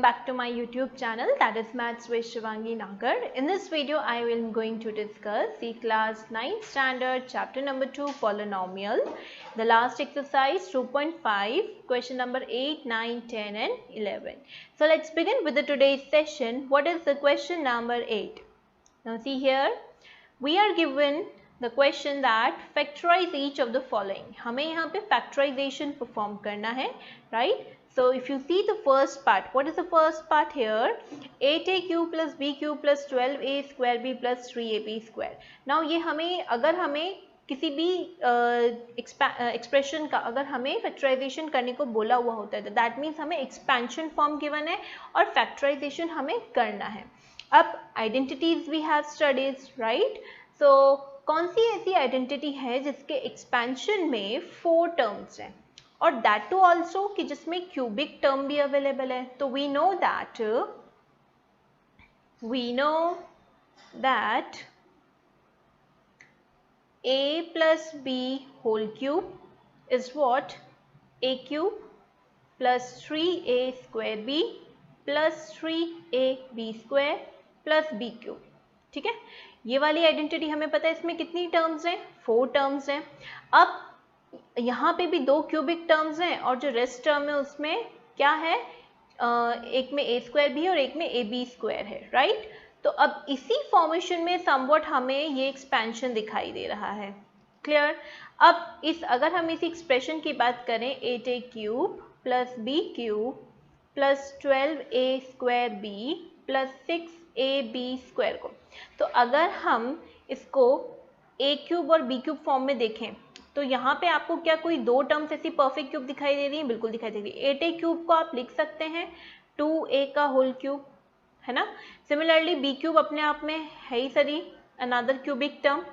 welcome back to my YouTube channel, that is Maths with Shivangi Nagar. In this video I am going to discuss the class 9th standard chapter number 2 polynomial, the last exercise 2.5, question number 8, 9, 10 and 11. So let's begin with the today's session. What is the question number 8? Now see here, we are given the question that factorize each of the following. हमें यहाँ पे factorization perform करना है, right? So if you see the first part, what is the first part here? 8a cube plus b cube plus 12a square b plus 3ab square. Now ये हमें अगर हमें किसी भी एक्सप्रेशन का अगर हमें फैक्टराइजेशन करने को बोला हुआ होता है तो दैट मीन्स हमें एक्सपेंशन फॉर्म गिवन है और फैक्टराइजेशन हमें करना है. अब identities we have studies, right? So कौन सी ऐसी आइडेंटिटी है जिसके एक्सपेंशन में 4 टर्म्स हैं और दैट टू ऑल्सो कि जिसमें क्यूबिक टर्म भी अवेलेबल है. तो we know that a plus b whole cube is what? a cube plus 3a square b plus 3ab square plus b cube. ठीक है, ये वाली आइडेंटिटी हमें पता है. इसमें कितनी टर्म्स हैं? 4 टर्म्स हैं. अब यहाँ पे भी 2 क्यूबिक टर्म्स हैं और जो रेस्ट टर्म है उसमें क्या है? एक में a स्क्वायर भी है और एक में ab स्क्वायर है, राइट? तो अब इसी फॉर्मेशन में समवट हमें ये एक्सपेंशन दिखाई दे रहा है. क्लियर? अब अगर हम इस एक्सप्रेशन की बात करें 8a cube plus b cube plus 12a square b plus 6ab square को, तो अगर हम इसको a क्यूब और b क्यूब फॉर्म में देखें तो यहाँ पे आपको क्या कोई 2 टर्म्स ऐसी परफेक्ट क्यूब दिखाई दे रही है? बिल्कुल दिखाई दे रही है. 8a क्यूब को आप लिख सकते हैं 2a का होल क्यूब, है ना? सिमिलरली बी क्यूब अपने आप में है ही सरी अनदर क्यूबिक टर्म.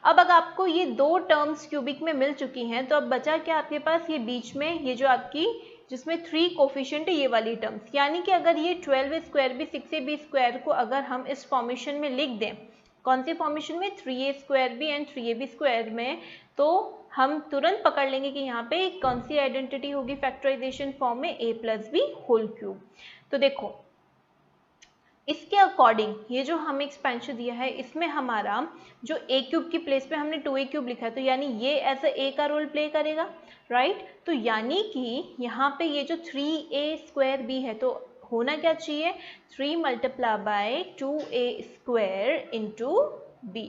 अब अगर आपको ये 2 टर्म्स क्यूबिक में मिल चुकी हैं तो अब बचा क्या आपके पास? ये बीच में ये जो आपकी जिसमें 3 कोफिशिएंट है ये वाली टर्म्स, यानी कि अगर ये 12a स्क्वायर भी 6ab स्क्वायर को अगर हम इस फॉर्मेशन में लिख दें, कौन सी फॉर्मेशन में? 3a स्क्वायर भी एंड 3ab स्क्वायर में, तो हम तुरंत पकड़ लेंगे कि यहाँ पे कौन सी आइडेंटिटी होगी फैक्टराइजेशन फॉर्म में? a plus b whole cube. तो देखो इसके अकॉर्डिंग ये जो हमें एक्सपेंशन दिया है इसमें हमारा जो a क्यूब की प्लेस पे हमने 2a क्यूब लिखा है तो यानी ये एज a का रोल प्ले करेगा, राइट? तो यानी कि यहाँ पे ये जो 3a स्क्वायर b है तो होना क्या चाहिए? 3 multiply by 2a square into b,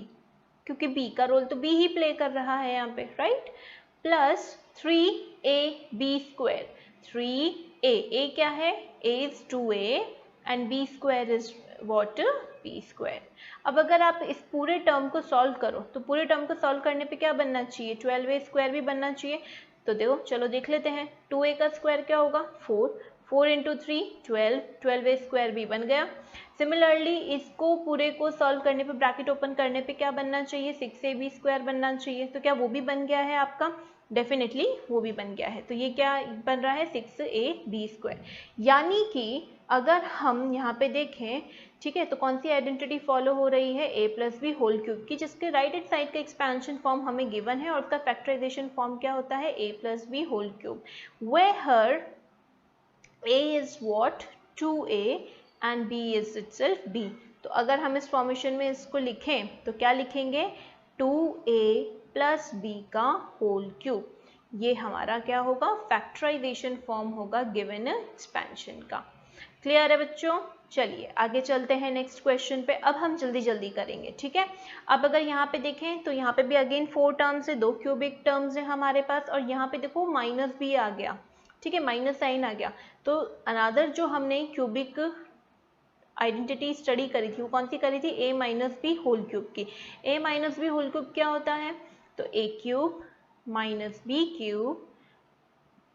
क्योंकि b का रोल तो b ही प्ले कर रहा है यहाँ पे, right? Plus 3ab square. 3a क्या है? a is 2a and b square is what? b square. अब अगर आप इस पूरे टर्म को सॉल्व करो तो पूरे टर्म को सॉल्व करने पे क्या बनना चाहिए? 12a स्क्वायर भी बनना चाहिए. तो देखो चलो देख लेते हैं. 2a का स्क्वायर क्या होगा? 4 इंटू 3 12a स्क्वायर भी बन गया. सिमिलरली इसको पूरे को सॉल्व करने पे ब्रैकेट ओपन करने पे क्या बनना चाहिए? 6ab स्क्वायर बनना चाहिए. तो क्या वो भी बन गया है आपका? डेफिनेटली वो भी बन गया है. तो ये क्या बन रहा है? 6ab square. यानी कि अगर हम यहाँ पे देखें, ठीक है, तो कौन सी आइडेंटिटी फॉलो हो रही है? a plus b whole cube की, जिसके राइट हैंड साइड का एक्सपेंशन फॉर्म हमें गिवन है और उसका फैक्टराइजेशन फॉर्म क्या होता है? a plus b whole cube, where a is what? 2a and b is itself b. तो अगर हम इस फॉर्मेशन में इसको लिखें तो क्या लिखेंगे? 2a प्लस b का होल क्यूब. ये हमारा क्या होगा? फैक्टराइजेशन फॉर्म होगा गिवन एक्सपेंशन का. क्लियर है बच्चों? चलिए आगे चलते हैं नेक्स्ट क्वेश्चन पे. अब हम जल्दी जल्दी करेंगे, ठीक है? अब अगर यहाँ पे देखें तो यहाँ पे भी अगेन 4 टर्म्स है, 2 क्यूबिक टर्म्स है हमारे पास और यहाँ पे देखो माइनस भी आ गया, ठीक है, माइनस साइन आ गया. तो अनदर जो हमने क्यूबिक आइडेंटिटी स्टडी करी थी वो कौन सी करी थी? a minus b whole cube की. a minus b whole cube क्या होता है? तो a cube minus b cube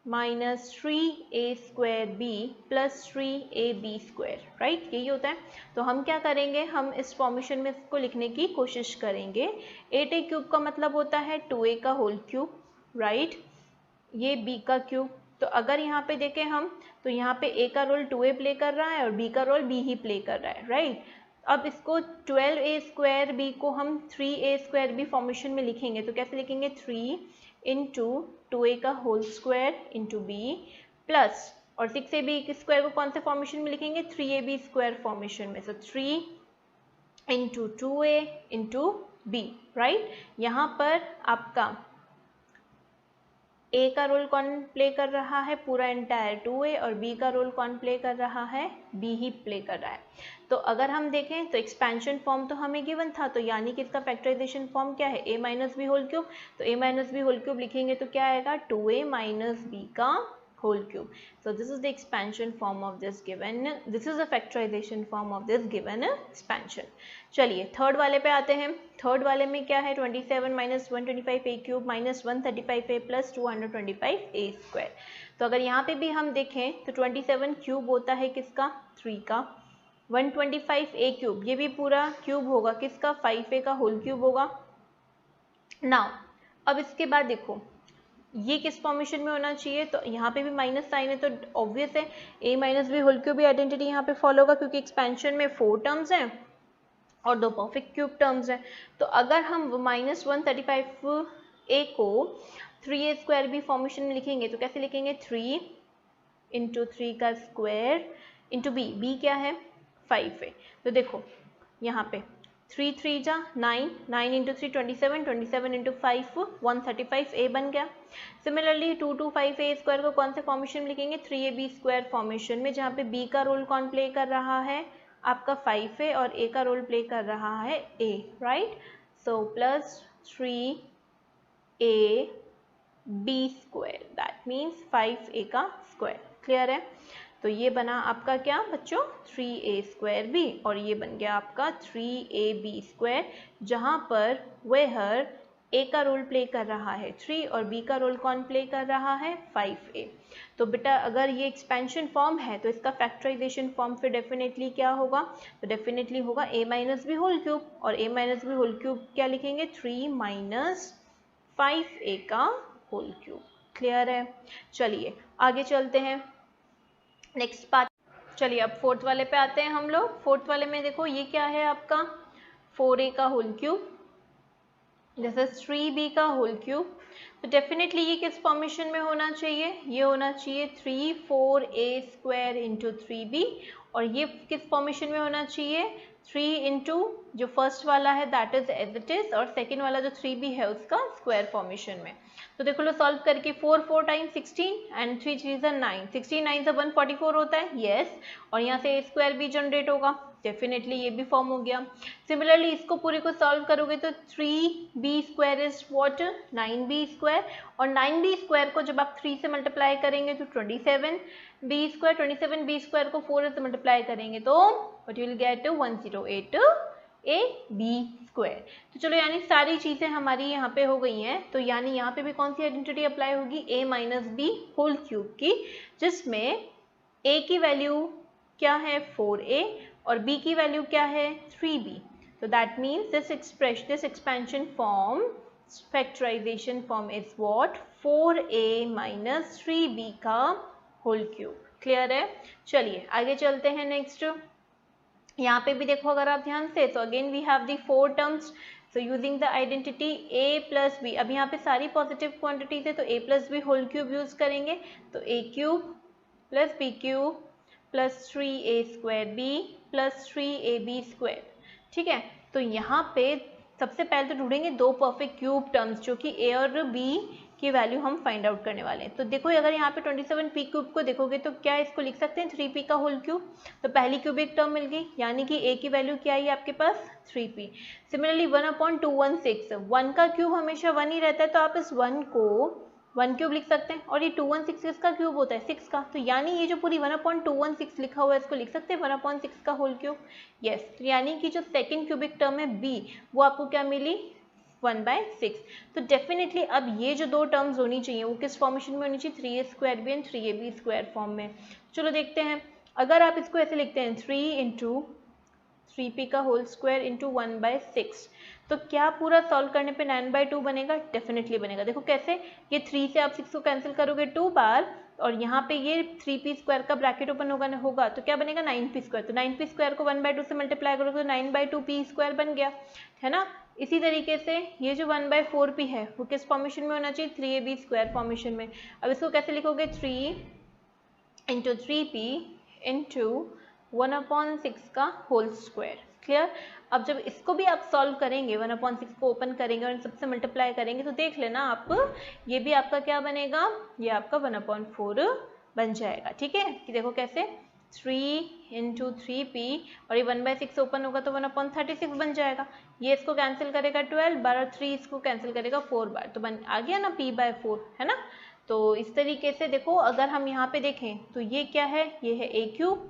minus 3a square b plus 3ab square, right? यही होता है. तो हम क्या करेंगे? हम इस फॉर्मेशन में इसको लिखने की कोशिश करेंगे. 8a क्यूब का मतलब होता है 2a का होल क्यूब, राइट? ये b का क्यूब. तो अगर यहाँ पे देखें हम तो यहाँ पे a का रोल 2a प्ले कर रहा है और b का रोल b ही प्ले कर रहा है, राइट? अब इसको 12a स्क्वायर b को हम 3a स्क्वायर b फॉर्मेशन में लिखेंगे तो कैसे लिखेंगे? 3 इंटू 2a का whole square into b plus और 6ab स्क्वायर को कौन से फॉर्मेशन में लिखेंगे, 3ab स्क्वायर फॉर्मेशन में। सो 3 into 2a into b, right. यहाँ पर आपका ए का रोल कौन प्ले कर रहा है, पूरा एंटायर 2a, और बी का रोल कौन प्ले कर रहा है, बी ही प्ले कर रहा है। तो अगर हम देखें तो एक्सपेंशन फॉर्म तो हमें गिवन था, तो यानी कि इसका फैक्टराइजेशन फॉर्म क्या है, a minus b whole cube. तो a minus b whole cube लिखेंगे तो क्या आएगा, 2a माइनस बी का whole cube. So this is the expansion form of this given, this is the factorization form of this given expansion. चलिए third वाले पे आते हैं। थर्ड वाले में क्या है, 27 minus 125a cube minus 135a plus 225a square. तो अगर यहाँ पे भी हम देखें तो 27 क्यूब होता है किसका, 3 का। 125a क्यूब ये भी पूरा क्यूब होगा किसका, 5a का होल क्यूब होगा। नाउ अब इसके बाद देखो ये किस फॉर्मेशन में होना चाहिए, तो यहाँ पे भी माइनस साइन है तो ऑब्वियस है a minus b whole cube भी आइडेंटिटी यहाँ पे फॉलो होगा, क्योंकि एक्सपेंशन में 4 टर्म्स हैं और 2 परफेक्ट क्यूब टर्म्स हैं। तो अगर हम माइनस 135a को 3a स्क्वायर बी फॉर्मेशन में लिखेंगे तो कैसे लिखेंगे, 3 इंटू 3 का स्क्वायर इंटू b क्या है, 5 है। तो देखो यहाँ पे 3 3 जा 9, 9 इंटू 3 27, 27 इंटू 5 135a बन गया। सिमिलरली 225a स्क्वायर को कौन से फॉर्मेशन में लिखेंगे, 3ab स्क्वायर फॉर्मेशन में, जहाँ पे b का रोल कौन प्ले कर रहा है, आपका 5 है, और a का रोल प्ले कर रहा है a, right. So plus 3ab square that means 5a का स्क्वायर। क्लियर है। तो ये बना आपका क्या बच्चों, 3a स्क्वायर बी, और ये बन गया आपका 3ab स्क्वायर, जहाँ पर वेहर a का रोल प्ले कर रहा है 3 और b का रोल कौन प्ले कर रहा है, 5a। तो बेटा अगर ये एक्सपेंशन फॉर्म है तो इसका फैक्टराइजेशन फॉर्म फिर डेफिनेटली क्या होगा, तो डेफिनेटली होगा a minus b whole cube, और a minus b whole cube क्या लिखेंगे, 3 माइनस 5a का होल क्यूब। क्लियर है। चलिए आगे चलते हैं नेक्स्ट पार्ट। चलिए अब फोर्थ वाले पे आते हैं हम लोग। फोर्थ वाले में देखो ये क्या है आपका, 4a का whole cube, this is 3b का होल क्यूब। तो डेफिनेटली ये किस फॉर्मेशन में होना चाहिए, ये होना चाहिए 3 4a स्क्वायर इंटू 3b, और ये किस फॉर्मेशन में होना चाहिए, 3 इंटू जो फर्स्ट वाला है that is as it is, और सेकेंड वाला जो 3b है उसका स्क्वायर फॉर्मेशन में। तो देखो लो सॉल्व करके, 4 4 टाइम्स 16 एंड 3 3 9, 16 9 से 144 होता है, यस। और यहाँ से a स्क्वायर भी जनरेट होगा, डेफिनेटली ये भी फॉर्म हो गया। सिमिलरली इसको पूरे को सॉल्व करोगे तो 3b square is what, 9b square, और 9b स्क्वायर को जब आप 3 से मल्टीप्लाई करेंगे तो 27b स्क्वायर, 27b स्क्वायर को 4 से मल्टीप्लाई करेंगे तो what you will get, 108ab square. तो चलो यानी सारी चीजें हमारी यहाँ पे हो गई हैं। तो यानी यहाँ पे भी कौन सी आइडेंटिटी अप्लाई होगी, a minus b whole cube की, जिसमें a की वैल्यू क्या है 4a और b की वैल्यू क्या है 3b। तो that means this expansion form factorisation form is what, 4a minus 3b का होल क्यूब। क्लियर है। चलिए आगे चलते हैं नेक्स्ट। यहाँ पे भी देखो अगर आप ध्यान से, तो again we have the 4 terms. So using the identity a plus b, अब यहाँ पे सारी पॉजिटिव क्वांटिटीज है तो a plus b whole cube use करेंगे, तो a cube plus b cube plus 3a square b plus 3ab square. ठीक है। तो यहाँ पे सबसे पहले तो ढूंढेंगे 2 परफेक्ट क्यूब टर्म्स, जो कि a और b की वैल्यू हम फाइंड आउट करने वाले हैं। तो देखो अगर यहाँ पे 27p क्यूब को देखोगे तो क्या इसको लिख सकते हैं 3p का होल क्यूब। तो पहली क्यूबिक टर्म मिल गई, यानी कि a की वैल्यू क्या आई आपके पास 3p। सिमिलरली 1/216, 1 का क्यूब हमेशा 1 ही रहता है, तो आप इस 1 को 1 क्यूब लिख सकते हैं, और ये 216 किसका क्यूब होता है 6 का। तो यानी ये जो पूरी 1/216 लिखा हुआ है इसको लिख सकते हैं 1/6 का होल क्यूब। यस। तो यानी कि जो सेकंड क्यूबिक टर्म है b, वो आपको क्या मिली 1/6। तो डेफिनेटली अब ये जो 2 टर्म्स होनी चाहिए वो किस फॉर्मेशन में होनी चाहिए, 3a square b and 3ab square form में। चलो देखते हैं। अगर आप इसको ऐसे लिखते हैं 3 इंटू 3p का होल स्क्वायर इंटू 1/6, तो क्या पूरा सॉल्व करने पे 9/2 बनेगा, डेफिनेटली बनेगा। देखो कैसे, ये 3 से आप 6 को कैंसिल करोगे 2 बार, और यहाँ पे ये 3p स्क्वायर का ब्रैकेट ओपन होगा तो क्या बनेगा 9p स्क्वायर। तो 9p स्क्वायर को 1/2 से मल्टीप्लाई करोगे तो 9/2p स्क्वायर बन गया, है ना। इसी तरीके से ये जो 1/4p है वो किस फॉर्मेशन में होना चाहिए, 3ab स्क्वायर फॉर्मेशन में। अब इसको कैसे लिखोगे, 3 इंटू 3p इंटू 1/6 का होल स्क्वायर। क्लियर। अब जब इसको भी आप सॉल्व करेंगे, 1/6 को ओपन करेंगे और इन सबसे मल्टीप्लाई करेंगे तो देख लेना आप, ये भी आपका क्या बनेगा, ये आपका 1/4 बन जाएगा। ठीक है, कि देखो कैसे 3 इंटू 3p और ये 1/6 ओपन होगा तो 1/36 बन जाएगा। ये इसको कैंसिल करेगा 12 बार और 3 इसको कैंसिल करेगा 4 बार, तो बन आ गया ना p/4, है ना। तो इस तरीके से देखो, अगर हम यहाँ पे देखें तो ये क्या है, ये है a क्यूब,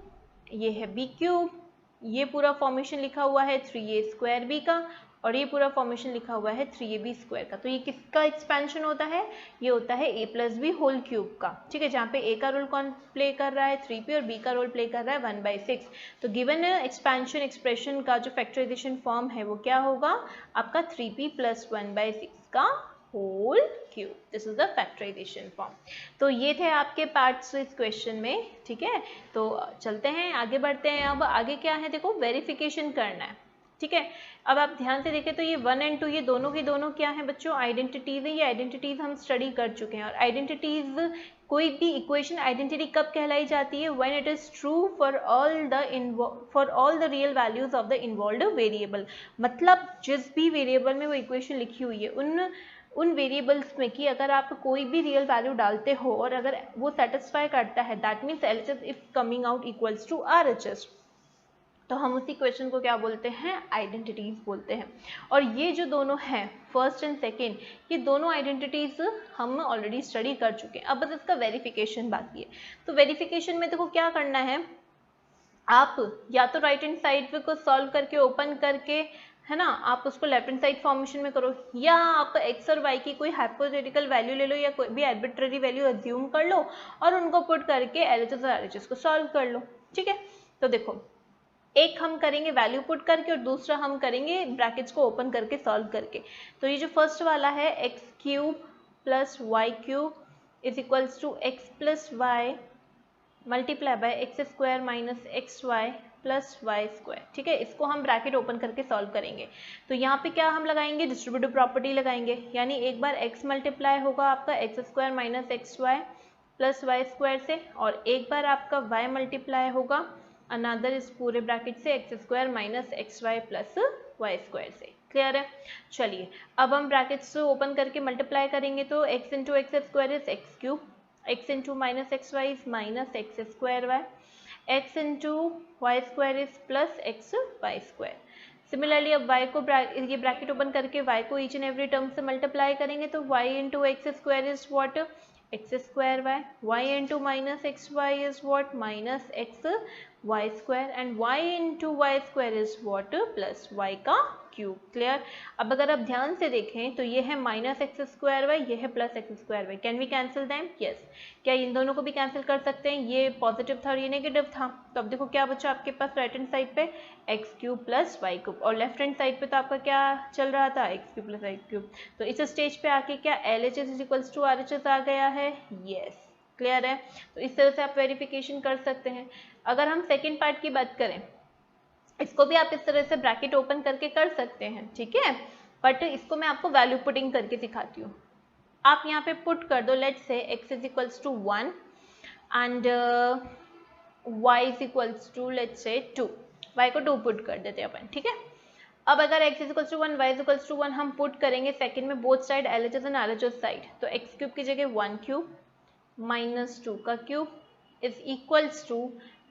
ये है b क्यूब, ये पूरा फॉर्मेशन लिखा हुआ है 3a² b का, और ये पूरा फॉर्मेशन लिखा हुआ है 3ab² का। तो ये किसका एक्सपेंशन होता है, ये होता है a+b होल क्यूब का। ठीक है, जहाँ पे a का रोल कौन प्ले कर रहा है 3p और b का रोल प्ले कर रहा है 1/6। तो गिवन एक्सपेंशन एक्सप्रेशन का जो फैक्टराइजेशन फॉर्म है वो क्या होगा आपका 3p + 1/6 का whole cube. This is the factorisation form. तो ये थे आपके पार्ट्स इस क्वेश्चन में। ठीक है, तो चलते हैं आगे बढ़ते हैं। अब आगे क्या है, देखो वेरिफिकेशन करना है। ठीक है, अब आप ध्यान से देखें तो ये 1 और 2 ये दोनों के दोनों क्या है बच्चों, आइडेंटिटीज है। ये आइडेंटिटीज हम स्टडी कर चुके हैं। और आइडेंटिटीज, कोई भी इक्वेशन आइडेंटिटी कब कहलाई जाती है, when it is true for all the real values of the involved variable. मतलब जिस भी वेरिएबल में वो इक्वेशन लिखी हुई है उन वेरिएबल्स में कि अगर आप कोई भी रियल वैल्यू डालते हो और अगर वो सेटिस्फाई करता है, that means LHS if coming out equals to RHS, तो हम उसी क्वेश्चन को क्या बोलते हैं, आइडेंटिटीज बोलते हैं। और ये जो दोनों हैं फर्स्ट एंड सेकेंड, ये दोनों आइडेंटिटीज हम ऑलरेडी स्टडी कर चुके हैं। अब बस इसका वेरिफिकेशन बाकी है। तो वेरिफिकेशन में देखो क्या करना है, आप या तो राइट हैंड साइड को सॉल्व करके ओपन करके, है ना, आप उसको लेफ्ट हैंड साइड फॉर्मेशन में करो, या आप x और y की कोई हाइपोथेटिकल वैल्यू ले लो या कोई भी आर्बिट्ररी वैल्यू अज्यूम कर लो और उनको पुट करके LHS और RHS को सॉल्व कर लो। ठीक है, तो देखो एक हम करेंगे वैल्यू पुट करके और दूसरा हम करेंगे ब्रैकेट्स को ओपन करके सॉल्व करके। तो ये जो फर्स्ट वाला है x³ + y³ is equals to x + y multiply by x² - xy + y²। ठीक है, इसको हम ब्रैकेट ओपन करके सॉल्व करेंगे। तो यहाँ पे क्या हम लगाएंगे, डिस्ट्रीब्यूटिव प्रॉपर्टी लगाएंगे, यानी एक बार x मल्टीप्लाई होगा आपका x² - xy + y² से, और एक बार आपका y मल्टीप्लाई होगा अनदर इस पूरे ब्रैकेट से x² - xy + y² से। क्लियर है। चलिए अब हम ब्रैकेट्स ओपन करके मल्टीप्लाई करेंगे, तो x × x² is x³, x × -xy is -x²y, x × y² is +xy²। Similarly अब y को ये ब्रैकेट ओपन करके y को ईच एंड एवरी टर्म से मल्टीप्लाई करेंगे, तो y × x² is what, x²y, y × -xy is what, -xy², and y × y² is what, +y³। Clear. अब अगर आप ध्यान से देखें तो ये है -x²y, ये है +x²y। Can we cancel them, yes. क्या इन दोनों को भी कैंसिल कर सकते हैं, ये पॉजिटिव था और ये नेगेटिव था। तो अब देखो क्या बचा आपके पास राइट हैंड साइड पे x³ + y³, और लेफ्ट हैंड साइड पे तो आपका क्या चल रहा था, x³ + y³। तो इस स्टेज पे आके क्या LHS = RHS आ गया है, यस। क्लियर है। तो इस तरह से आप वेरिफिकेशन कर सकते हैं। अगर हम सेकेंड पार्ट की बात करें, इसको भी आप इस तरह से ब्रैकेट ओपन करके कर सकते हैं। ठीक है, बट इसको मैं आपको वैल्यू पुटिंग करके दिखाती हूँ। आप यहाँ पे पुट कर दो, let's say x = 1 and y = let's say 2, y को 2 पुट कर देते हैं अपन। ठीक है, अब अगर x = 1 y = 1 हम पुट करेंगे सेकेंड में both side LHS and RHS side, तो x³ की जगह 1³ - 2 का cube is equals to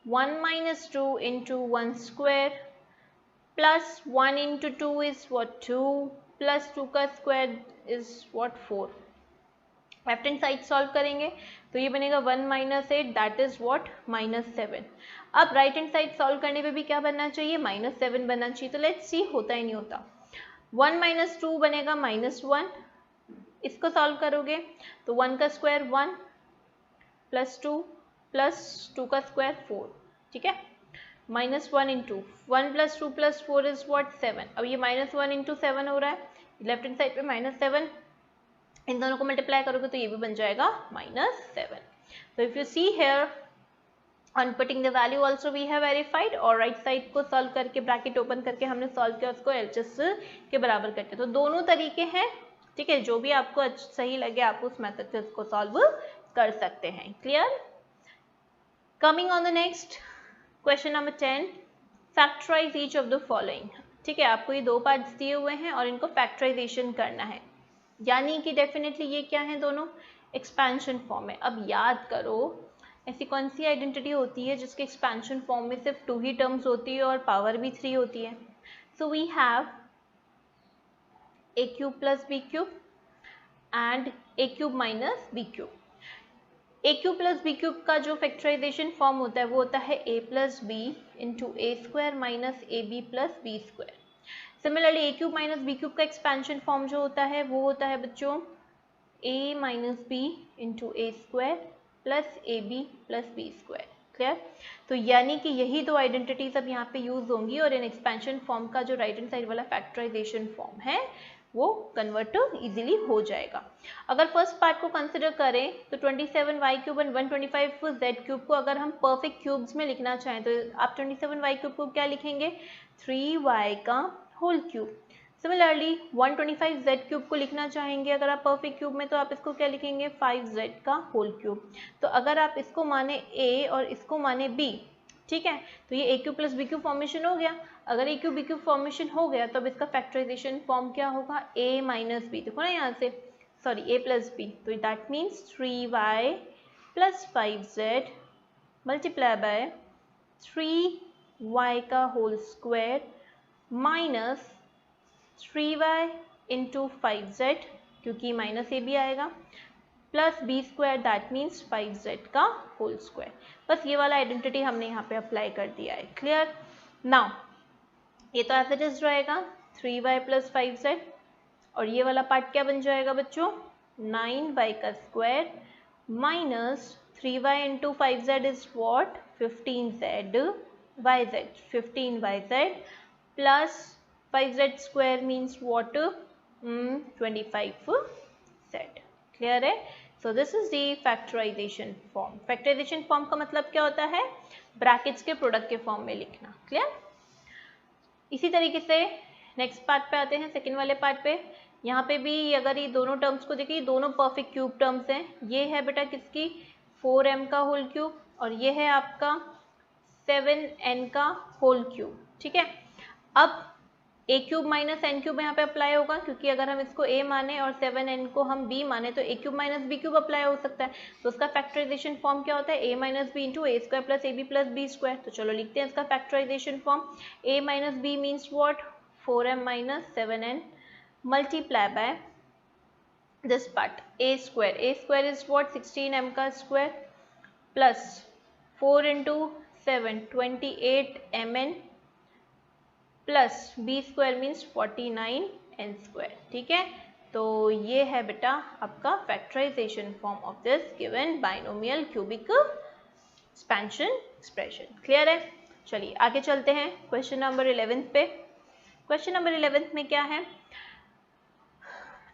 1 - 2 × 1² plus 1 × 2 is what, 2 plus 2 का square is what, 4। Left hand side solve करेंगे तो ये बनेगा 1 - 8 दैट इज what, -7। अब राइट हैंड साइड सॉल्व करने पे भी क्या बनना चाहिए, -7 बनना चाहिए। तो लेट्स सी होता ही नहीं होता। 1 - 2 बनेगा -1, इसको सॉल्व करोगे तो 1 का स्क्वायर 1 + 2 + 2 का स्क्वायर 4। ठीक है, -1 × 1 + 2 + 4 is what, 7। अब ये -1 × 7 हो रहा है, लेफ्ट हैंड साइड पे -7, इन दोनों को मल्टीप्लाई करोगे तो ये भी बन जाएगा -7। तो if you see here on putting the value also we have verified, और राइट साइड को सॉल्व करके ब्रैकेट ओपन करके हमने सॉल्व किया, उसको LHS के बराबर करके। तो दोनों तरीके हैं। ठीक है, जो भी आपको सही लगे आप उस मेथड से उसको सॉल्व कर सकते हैं। Clear. Coming on the next question number 10, factorise each of the following. ठीक है, आपको ये दो पार्ट्स दिए हुए हैं और इनको फैक्टराइजेशन करना है, यानी कि डेफिनेटली ये क्या है, दोनों एक्सपेंशन फॉर्म है। अब याद करो, ऐसी कौन सी आइडेंटिटी होती है जिसके एक्सपेंशन फॉर्म में सिर्फ 2 ही टर्म्स होती है और पावर भी 3 होती है? So we have a cube plus b cube and a cube minus b cube। a cube plus b cube का जो फैक्टराइजेशन फॉर्म होता है वो होता है a plus b into a square minus ab plus b square। Similarly a cube minus b cube का expansion form जो होता है वो होता है बच्चों a minus b into a square plus ab plus b square। Clear? तो यानी कि यही दो आइडेंटिटीज अब यहाँ पे यूज होंगी और इन एक्सपेंशन फॉर्म का जो राइट हैंड साइड वाला फैक्टराइजेशन फॉर्म है वो कन्वर्ट इजीली हो जाएगा। अगर फर्स्ट पार्ट को कंसिडर करें तो 27y cube and 125z cube को अगर हम परफेक्ट क्यूब्स में लिखना चाहें तो आप 27y क्यूब को क्या लिखेंगे, 3y का whole cube. Similarly 125z cube को लिखना चाहेंगे अगर आप परफेक्ट क्यूब में तो आप इसको क्या लिखेंगे, 5z का होल क्यूब। तो अगर आप इसको माने a और इसको माने b, ठीक है, तो ये a cube plus b cube formation हो गया। अगर a cube b cube formation हो गया तो अब इसका फैक्टराइजेशन फॉर्म क्या होगा, a माइनस बी। देखो ना यहाँ से, सॉरी a प्लस बी, तो that means 3y plus 5z multiply by 3y का whole square minus 3y into 5z, क्योंकि माइनस ए भी आएगा, plus B square, that means 5z का होल स्क्वायर। बस ये वाला आइडेंटिटी हमने यहाँ पे अप्लाई कर दिया है। क्लियर? नाउ ये तो एज इट इज रहेगा 3y प्लस 5z और ये वाला पार्ट क्या बन जाएगा बच्चों, 9y का square minus 3y into 5z is what, 15z yz, 15yz plus 5z square means what, 25z। Clear है? So this is the factorisation form. Factorisation form का मतलब क्या होता है, ब्रैकेट्स के प्रोडक्ट के फॉर्म में लिखना। क्लियर? इसी तरीके से नेक्स्ट पार्ट पे आते हैं, सेकंड वाले पार्ट पे। यहाँ पे भी अगर ये दोनों टर्म्स को देखिए, दोनों परफेक्ट क्यूब टर्म्स हैं। ये है बेटा किसकी, 4m का होल क्यूब और ये है आपका 7n का होल क्यूब। ठीक है, अब a cube minus n cube यहाँ पे अप्लाई होगा, क्योंकि अगर हम इसको a माने और 7n को हम b माने तो a cube minus b cube apply हो सकता है। तो उसका फैक्टराइजेशन फॉर्म क्या होता है, a minus b into a square plus a b plus B square. तो चलो लिखते हैं इसका factorisation form, a minus b means what, 4m minus 7n multiply by this part a square is what, 16m का square plus 4 into 7 28mn plus B square means 49n square. ठीक है, तो ये है बेटा आपका factorisation form of this given binomial cubic expansion expression. Clear है? चलिए आगे चलते हैं क्वेश्चन नंबर 11 पे। क्वेश्चन नंबर 11 में क्या है,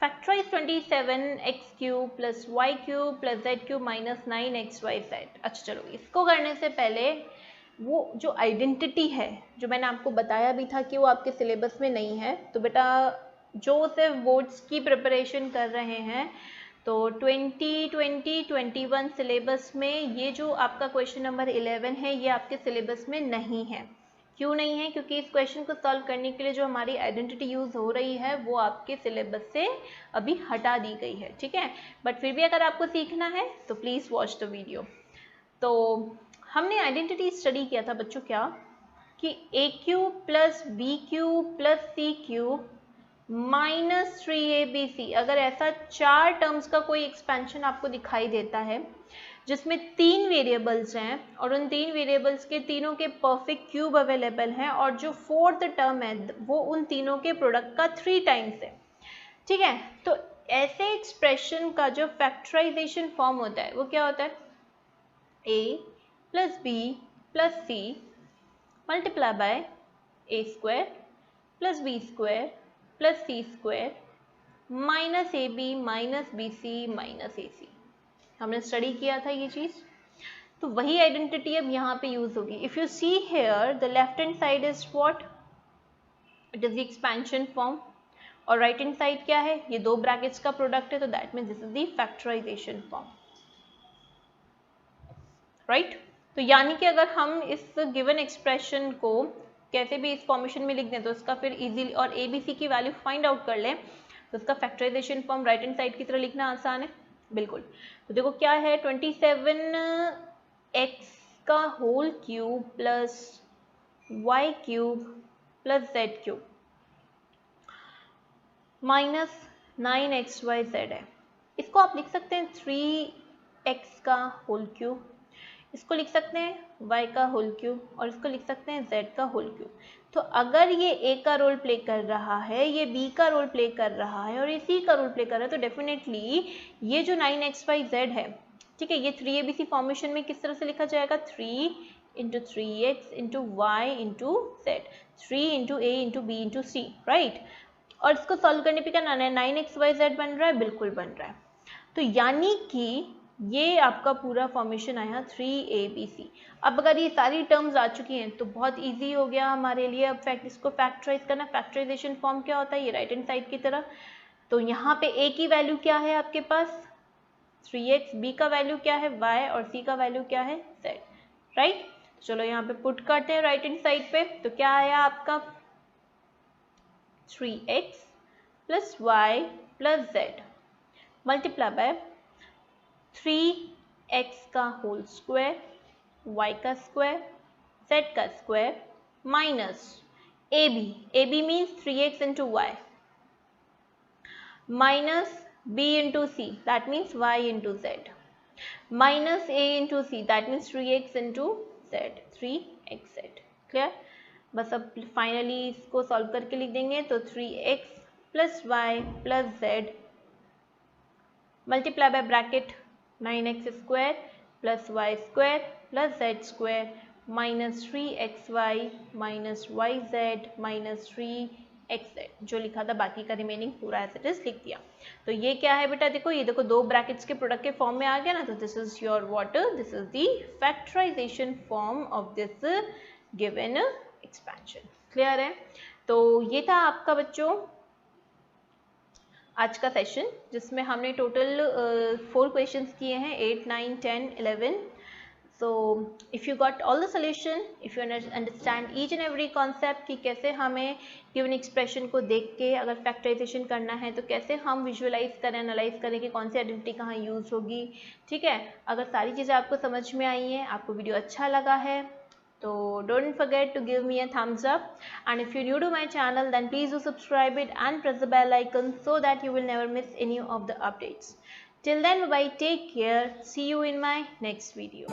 factorise 27x cube plus y cube plus z cube minus 9xyz। अच्छा चलो, इसको करने से पहले वो जो आइडेंटिटी है जो मैंने आपको बताया भी था कि वो आपके सिलेबस में नहीं है, तो बेटा जो सिर्फ बोर्ड्स की प्रिपरेशन कर रहे हैं तो 2020-21 सिलेबस में ये जो आपका क्वेश्चन नंबर 11 है ये आपके सिलेबस में नहीं है। क्यों नहीं है? क्योंकि इस क्वेश्चन को सॉल्व करने के लिए जो हमारी आइडेंटिटी यूज हो रही है वो आपके सिलेबस से अभी हटा दी गई है। ठीक है, बट फिर भी अगर आपको सीखना है तो प्लीज वॉच द वीडियो। तो हमने आइडेंटिटी स्टडी किया था बच्चों क्या, कि a cube plus b cube plus c cube minus 3abc, अगर ऐसा 4 टर्म्स का कोई एक्सपेंशन आपको दिखाई देता है जिसमें 3 वेरिएबल्स हैं और उन 3 वेरिएबल्स के तीनों के परफेक्ट क्यूब अवेलेबल हैं और जो 4th टर्म है वो उन तीनों के प्रोडक्ट का 3 टाइम्स है। ठीक है, तो ऐसे एक्सप्रेशन का जो फैक्टराइजेशन फॉर्म होता है वो क्या होता है, a plus B plus C multiply by A square plus B square plus C square minus A B minus B C minus A C. हमने स्टडी किया था ये चीज, तो वही आइडेंटिटी अब यहाँ पे यूज होगी। If you see here the left hand side is what, it is the expansion form और राइट हैंड साइड क्या है, ये दो ब्रैकेट्स का प्रोडक्ट है, तो that means this is the factorisation form. Right, तो यानी कि अगर हम इस गिवन एक्सप्रेशन को कैसे भी इस फॉर्मेशन में लिख दें तो उसका फिर इजीली और ए बी सी की वैल्यू फाइंड आउट कर लें तो उसका factorisation form right hand side की तरह लिखना आसान है, बिल्कुल। तो देखो क्या है, 27x का whole cube plus y cube plus z cube minus 9xyz है। इसको आप लिख सकते हैं 3x का होल क्यूब, इसको लिख सकते हैं y का होल क्यूब और इसको लिख सकते हैं z का होल क्यूब। तो अगर ये a का रोल प्ले कर रहा है, ये b का रोल प्ले कर रहा है और ये c का रोल प्ले कर रहा है, तो डेफिनेटली ये जो 9xyz है, ठीक है, ये 3abc फॉर्मेशन में किस तरह से लिखा जाएगा, 3 into 3x into y into z, 3 into a into b into c, right. और इसको सॉल्व करने पे क्या ना है, 9xyz बन रहा है, बिल्कुल बन रहा है। तो यानी कि ये आपका पूरा फॉर्मेशन आया 3abc। अब अगर ये सारी टर्म्स आ चुकी हैं तो बहुत इजी हो गया हमारे लिए अब इसको फैक्टराइज करना। फैक्टराइजेशन फॉर्म क्या होता है, ये राइट हैंड साइड की तरह। तो यहाँ पे a की वैल्यू क्या है आपके पास 3x, b का वैल्यू क्या है y और c का वैल्यू क्या है z, राइट। चलो यहाँ पे पुट करते हैं राइट हैंड साइड पे। तो क्या आया आपका 3x plus y plus z multiply by 3x का होल स्क्वायर, y का स्क्वायर, z का square minus ab means 3x into y minus b into c that means y into z minus a into c that means 3x into z, 3xz। Clear. बस अब finally इसको solve करके लिख देंगे तो 3x plus y plus z multiply by bracket 9x square plus y square plus z square minus 3xy minus yz minus 3xz, जो लिखा था बाकी का रिमेनिंग पूरा एज इट इज लिख दिया। तो ये क्या है बेटा, देखो ये देखो दो ब्रैकेट्स के प्रोडक्ट के फॉर्म में आ गया ना, तो this is your what, this is the factorisation form of this given expansion. Clear है। तो ये था आपका बच्चों आज का सेशन, जिसमें हमने टोटल 4 क्वेश्चंस किए हैं, 8, 9, 10, 11। So if you got all the solution, if you understand each and every concept कि कैसे हमें given expression को देख के अगर फैक्टराइजेशन करना है तो कैसे हम विजुअलाइज करें, एनालाइज करें कि कौन सी आइडेंटिटी कहाँ यूज होगी, ठीक है। अगर सारी चीज़ें आपको समझ में आई हैं, आपको वीडियो अच्छा लगा है, तो don't forget to give me a thumbs up, and if you're new to my channel then please do subscribe it and press the bell icon so that you will never miss any of the updates. Till then, bye bye, take care, see you in my next video.